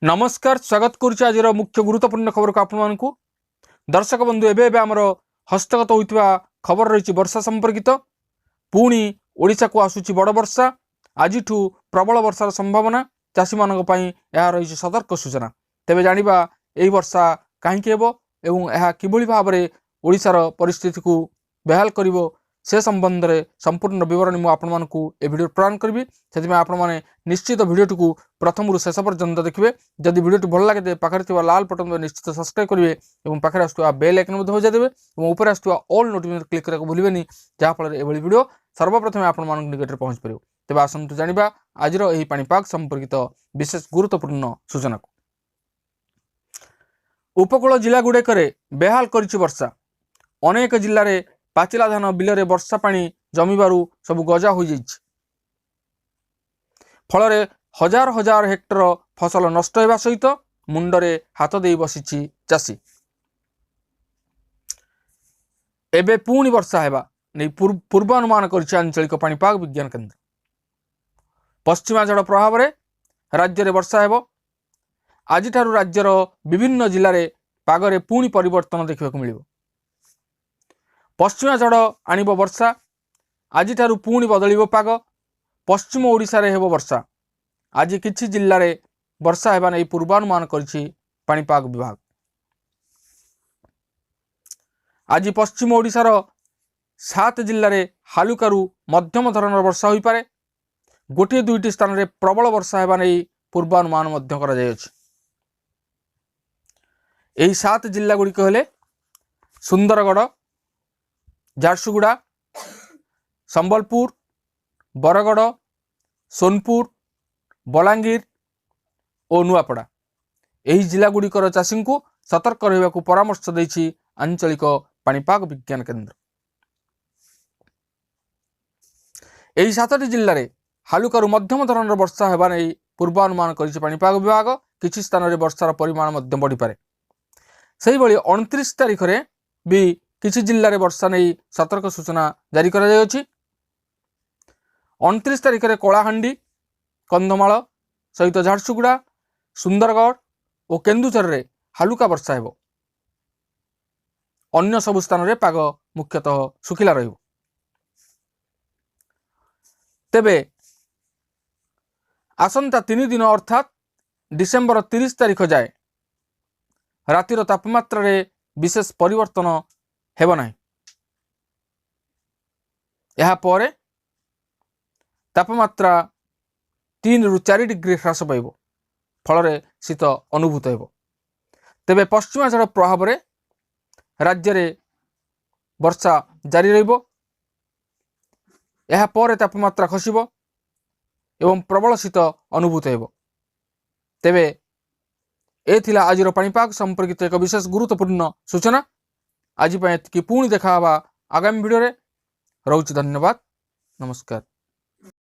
नमस्कार स्वागत करुच्ची आज मुख्य गुरुत्वपूर्ण खबर को आपण दर्शक बंधु एवं आमर हस्तगत होता खबर रही वर्षा संपर्कित पुणी ओडिशा को आसुची बड़ वर्षा आज प्रबल वर्षार संभावना चाषी मान रही सतर्क सूचना तेज जाना यही वर्षा कहीं किभली भाव में ओडिशार परिस्थिति को बेहाल करिवो से संबंध में संपूर्ण विवरणी मुझे आपण मानक भिडियो प्रदान करी से आपण मैंने निश्चित भिडियोटी को प्रथम रु शेष पर्यंत देखिए जदि भिडियोटी भल लगे पाखे लाल बटन निश्चित सब्सक्राइब करेंगे और पाखे आसुवा बेल आइकन बजाय देवे और ऊपर आसुवा ऑल नोटिफिकेशन क्लिक करने भूलें जहाँफल ये भिडियो सर्वप्रथम आपण मान निकट पहुँच पार तेज आसतु जाना आज यही पाणीपाग संपर्कित विशेष गुरुत्वपूर्ण सूचना को उपकूल जिला गुड़िक बेहाल कर वर्षा अनेक जिले में पाचिला धान बिल वर्षा पानी जमीबारू सब गजा हो फल हजार हजार हेक्टर फसल नष्ट होगा सहित मुंडरे हाथ दे बसी चाषी एबे पुणी वर्षा हेबा नहीं पूर्वानुमान कर आंचलिक पाणीपाग विज्ञान केन्द्र पश्चिमा झड़ प्रभाव में राज्य में वर्षा हेब आज राज्यर विभिन्न जिले में पागरे पुणी परिवर्तन देखा मिल पश्चिमा झड़ आणिब वर्षा आज पुणी बदल पाग पश्चिम ओडिशा रे हेब वर्षा आज किछि जिल्ला रे वर्षा हेबा नै पूर्वानुमान करिछि पाणीपाग विभाग आज पश्चिम ओडिशार 7 जिल्ला रे हालुकारु मध्यम धरणर वर्षा होई पारे गोटे दुईटी स्थान रे प्रबल वर्षा हेबा नै पूर्वानुमान मध्य करा जाय अछि एही 7 जिल्ला गुडी कहले सुंदरगढ़ झारसुगुड़ा संबलपुर बरगढ़ सोनपुर बलांगीर और नुआपड़ा यही जिलागुड़िकर चाषी को सतर्क रहा परामर्श देछि आंचलिक पाणीपाग विज्ञान केन्द्र यही 7टी जिले में हालुकारु मध्यम धरणर वर्षा होगा नहीं पूर्वानुमान करिछि पाणीपाग विभाग किछि स्थान में वर्षार परिमाण मध्य बढ़ी पारे से 29 तारीख में भी किछि जिल्ला रे वर्षा नहीं सतर्क सूचना जारी करा जाय अछि 29 तारीख में कलाहांडी कंधमाल सहित झारसुगुड़ा सुंदरगढ़ और केन्दुझर रे हालुका वर्षा हेबो अन्य सब स्थान रे पाग मुख्यतः सुखिला रहिबो तेबे आसंता 3 दिन अर्थात डिसेम्बर 30 तारीख जाए रातिर तापमात्रा रे विशेष परिवर्तन हेब ना यापर तापमात्रा 3 रु 4 डिग्री ह्रास पाइब फल शीत अनुभूत हो तेबे पश्चिमा झड़ प्रभाव में राज्य में वर्षा जारी रहा तापमात्रा खसिब एवं प्रबल शीत अनुभूत हो तेबे ए थिला आजिर पाणीपाग संपर्कित एक विशेष गुरुत्वपूर्ण सूचना आज पुणी देखा आगामी वीडियो रे। रोच धन्यवाद नमस्कार।